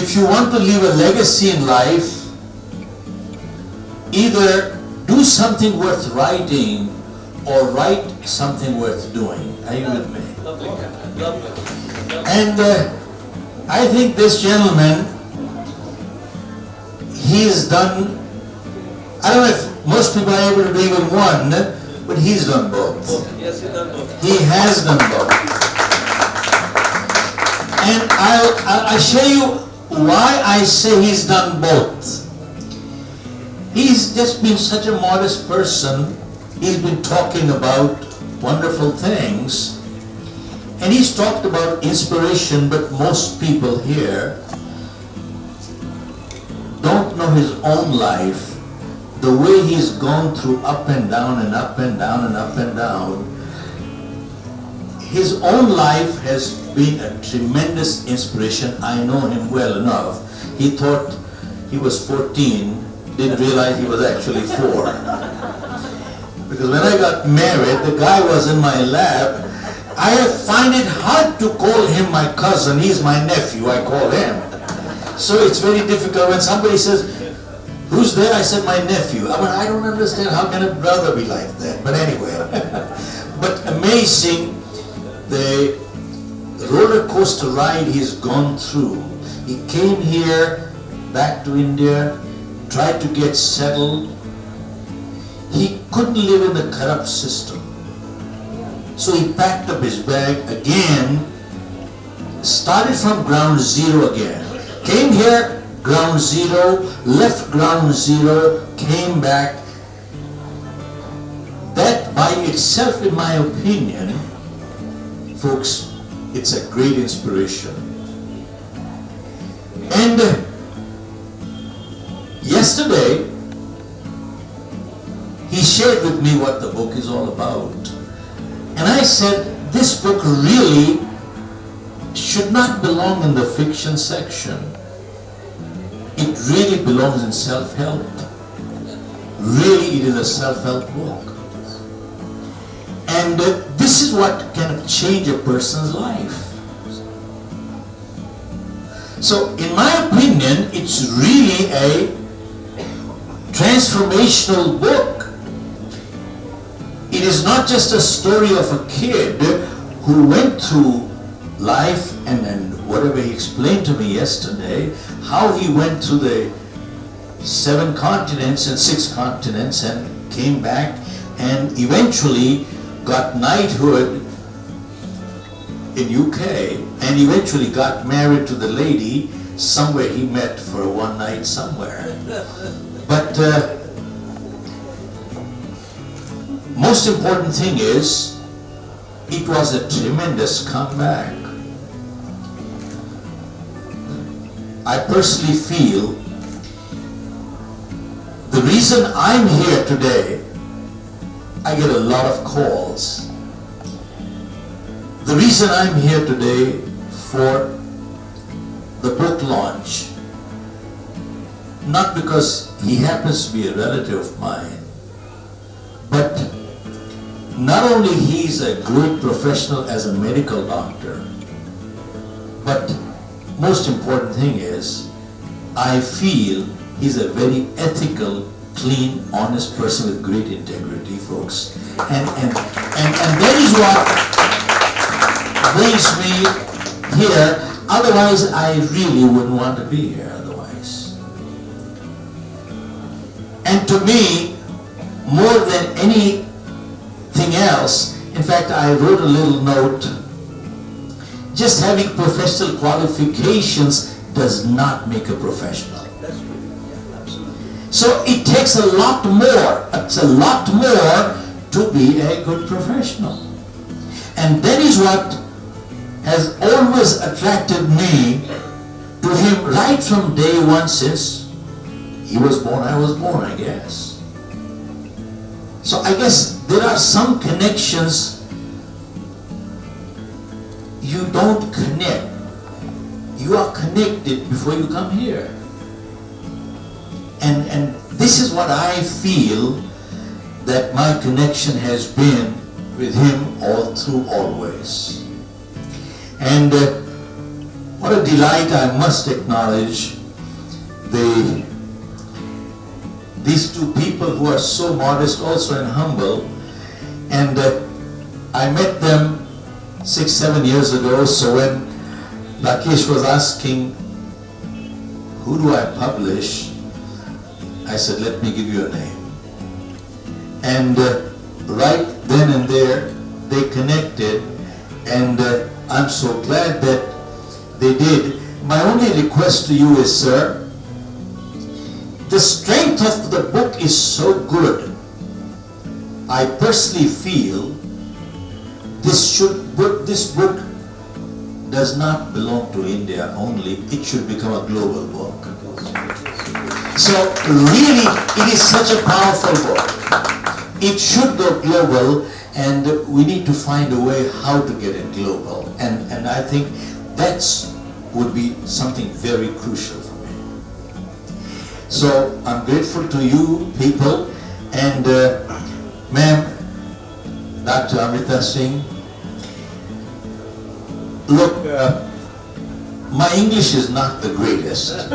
if you want to leave a legacy in life, either do something worth writing or write something worth doing. Are you with me? And I think this gentleman, he's done, I don't know if most people are able to do even one, but he's done both. Yes, he's done both. He has done both. And I'll show you why I say he's done both. He's just been such a modest person. He's been talking about wonderful things. And he's talked about inspiration, but most people here don't know his own life, the way he's gone through up and down and up and down and up and down. His own life has been a tremendous inspiration. I know him well enough. He thought he was 14, didn't realize he was actually 4. Because when I got married, the guy was in my lap. I find it hard to call him my cousin. He's my nephew, I call him. So it's very difficult when somebody says, "Who's there?" I said, "My nephew." I don't understand, how can a brother be like that? But anyway, but amazing, the roller coaster ride he's gone through. He came here, back to India, tried to get settled. He couldn't live in the corrupt system. So he packed up his bag again, started from ground zero again. Came here, ground zero, left ground zero, came back. That by itself, in my opinion, folks, it's a great inspiration. And yesterday, he shared with me what the book is all about. And I said, this book really should not belong in the fiction section. It really belongs in self-help. Really, it is a self-help book. And this is what can change a person's life. So, in my opinion, it's really a transformational book. It is not just a story of a kid who went through life and whatever he explained to me yesterday, how he went through the 7 continents and 6 continents and came back and eventually got knighthood in UK and eventually got married to the lady somewhere he met for one night somewhere. But most important thing is, it was a tremendous comeback. I personally feel the reason I'm here today, I get a lot of calls. The reason I'm here today for the book launch, not because he happens to be a relative of mine, but not only he's a great professional as a medical doctor, but most important thing is, I feel he's a very ethical, clean, honest person with great integrity, folks. And that is what brings me here. Otherwise, I really wouldn't want to be here otherwise. And to me, more than anything else, in fact, I wrote a little note, just having professional qualifications does not make a professional. That's true. Yeah, absolutely. So it takes a lot more, it's a lot more to be a good professional. And that is what has always attracted me to him right from day one, since he was born, I was born, I guess. So I guess there are some connections you don't connect. You are connected before you come here. And this is what I feel that my connection has been with him all through always. And What a delight, I must acknowledge these two people who are so modest also and humble. And I met them 6-7 years ago, so when Rakesh was asking, who do I publish? I said, let me give you a name. And right then and there, they connected, and I'm so glad that they did. My only request to you is, sir, the strength of the book is so good. I personally feel this book does not belong to India only. It should become a global book. So really, it is such a powerful book. It should go global, and we need to find a way how to get it global. And I think that's would be something very crucial for me. So I'm grateful to you people, and ma'am, Dr. Amrita Singh, look, my English is not the greatest,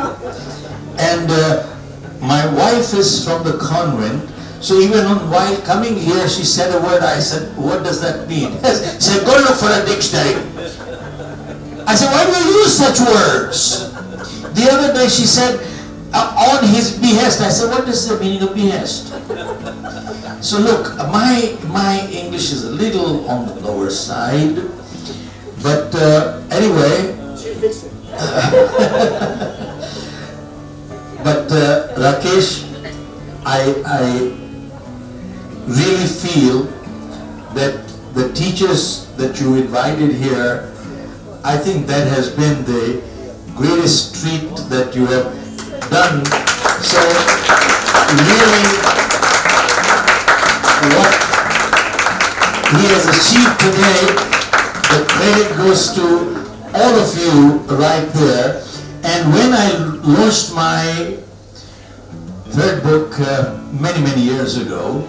and my wife is from the convent, so even while coming here she said a word. I said, what does that mean? She said, go look for a dictionary. I said, why do you use such words? The other day she said, on his behest. I said, what is the meaning of behest? So look, my English is a little on the lower side, but anyway. But Rakesh, I really feel that the teachers that you invited here, I think that has been the greatest treat that you have done. So really, what he has achieved today, the credit goes to all of you right there. And when I launched my third book many years ago,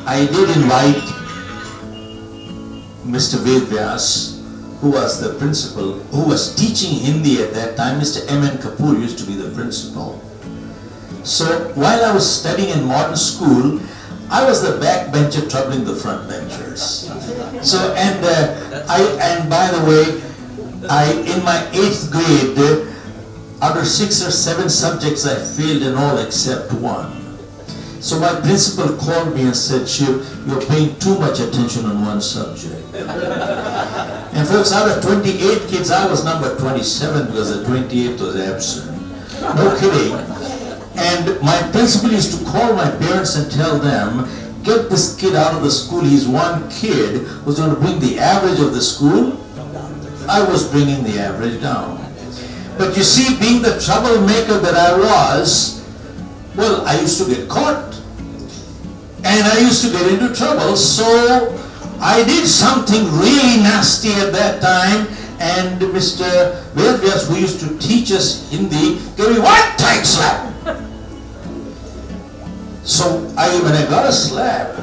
I did invite Mr. Vedvyas, who was the principal, who was teaching Hindi at that time. Mr. M.N. Kapoor used to be the principal. So while I was studying in modern school, I was the backbencher troubling the front benchers. So and by the way, in my 8th grade, out of 6 or 7 subjects, I failed in all except one. So my principal called me and said, Shiv, you're paying too much attention on one subject. And folks, out of 28 kids, I was number 27 because the 28th was absent. No kidding. And my principal used to call my parents and tell them, get this kid out of the school. He's one kid who's going to bring the average of the school. I was bringing the average down. But you see, being the troublemaker that I was, well, I used to get caught. And I used to get into trouble. So I did something really nasty at that time. And Mr. Vedvyas, who used to teach us Hindi, gave me one tight slap. So when I got a slap,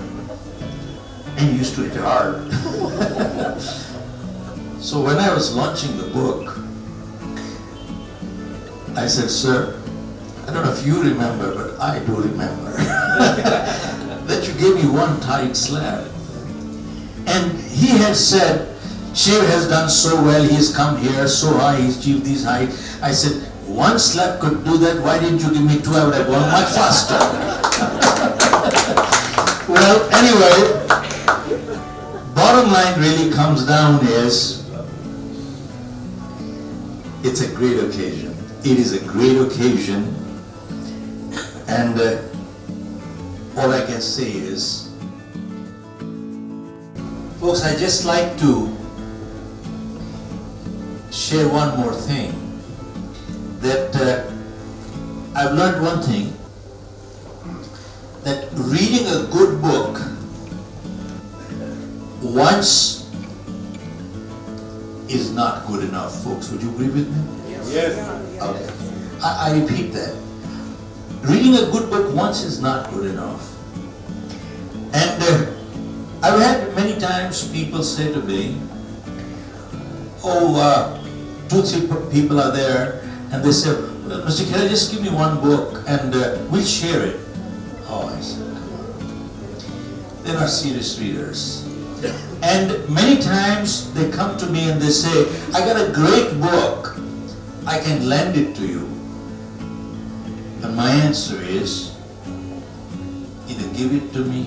and he used to hit hard. So when I was launching the book, I said, sir, I don't know if you remember, but I do remember that you gave me one tight slap. And he had said, Shiv has done so well, he's come here so high, he's achieved this height. I said, one slap could do that, why didn't you give me 2? I would have gone much faster. Well, anyway, bottom line really comes down is, it's a great occasion. It is a great occasion, and all I can say is, folks, I just like to share one more thing, that I've learned one thing, that reading a good book once is not good enough, folks. Would you agree with me? Yes. Okay. I repeat that. Reading a good book once is not good enough. And I've had many times people say to me, oh, two, three people are there, and they say, well, Mr. Khera, just give me one book, and we'll share it. Oh, I said, come on. They're not serious readers. And many times they come to me and they say, I got a great book, I can lend it to you. And my answer is, either give it to me,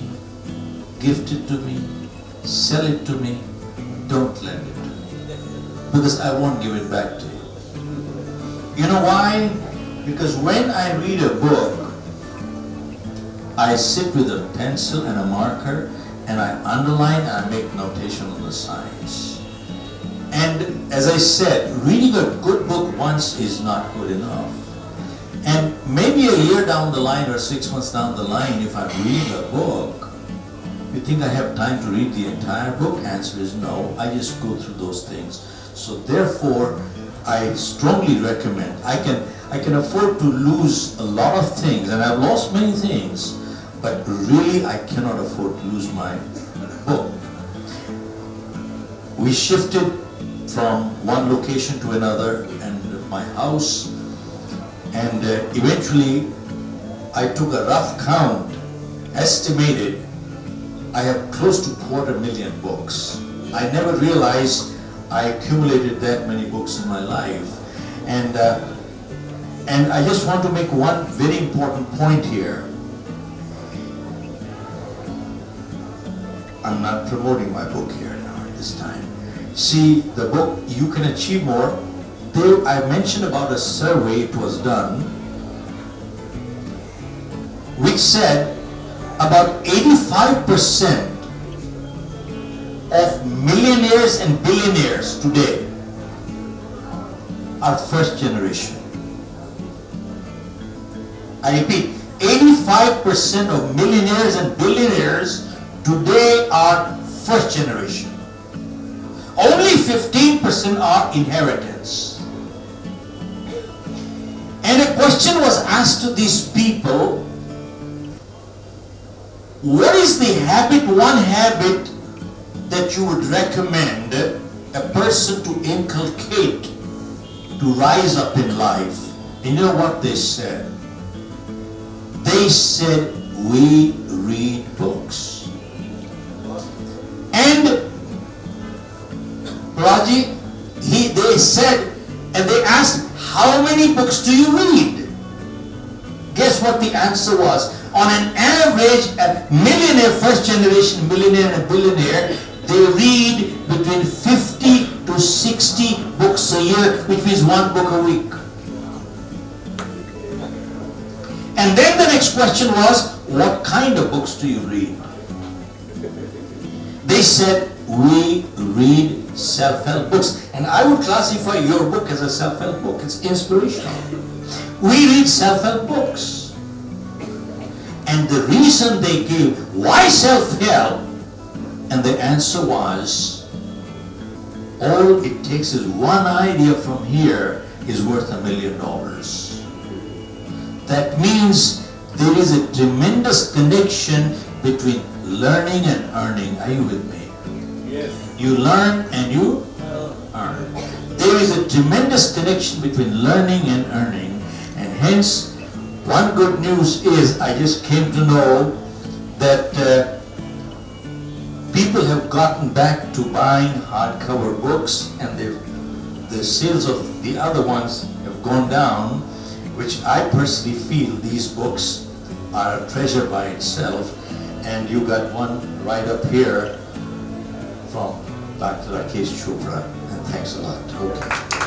gift it to me, sell it to me, don't lend it to me. Because I won't give it back to you. You know why? Because when I read a book, I sit with a pencil and a marker and I underline and I make notation on the sides. And as I said, reading a good book once is not good enough. And maybe a year down the line or 6 months down the line, if I'm reading a book, you think I have time to read the entire book? Answer is no. I just go through those things. So therefore, I strongly recommend. I can afford to lose a lot of things, and I've lost many things, but really I cannot afford to lose my book. We shifted from one location to another, and my house, and eventually I took a rough count, estimated I have close to 250,000 books. I never realized I accumulated that many books in my life. And I just want to make one very important point here. I'm not promoting my book here now at this time. See, the book, You Can Achieve More, I mentioned about a survey it was done, which said about 85% of millionaires and billionaires today are first generation. I repeat, 85% of millionaires and billionaires today are first generation. Only 15% are inheritance. And a question was asked to these people, what is the habit, one habit that you would recommend a person to inculcate to rise up in life? And you know what they said? They said, we read books. And Raji, they said, and they asked, how many books do you read? Guess what the answer was? On an average, a millionaire, first generation millionaire and a billionaire, they read between 50 to 60 books a year, which means one book a week. And then the next question was, what kind of books do you read? They said, we read self-help books. And I would classify your book as a self-help book. It's inspirational. We read self-help books. And the reason they gave, why self-help? And the answer was, all it takes is one idea from here is worth $1 million. That means there is a tremendous connection between learning and earning. Are you with me? Yes. You learn and you earn. There is a tremendous connection between learning and earning. And hence, one good news is I just came to know that people have gotten back to buying hardcover books, and the sales of the other ones have gone down, which I personally feel these books are a treasure by itself. And you got one right up here from Dr. Rakesh Chopra, and thanks a lot. Okay.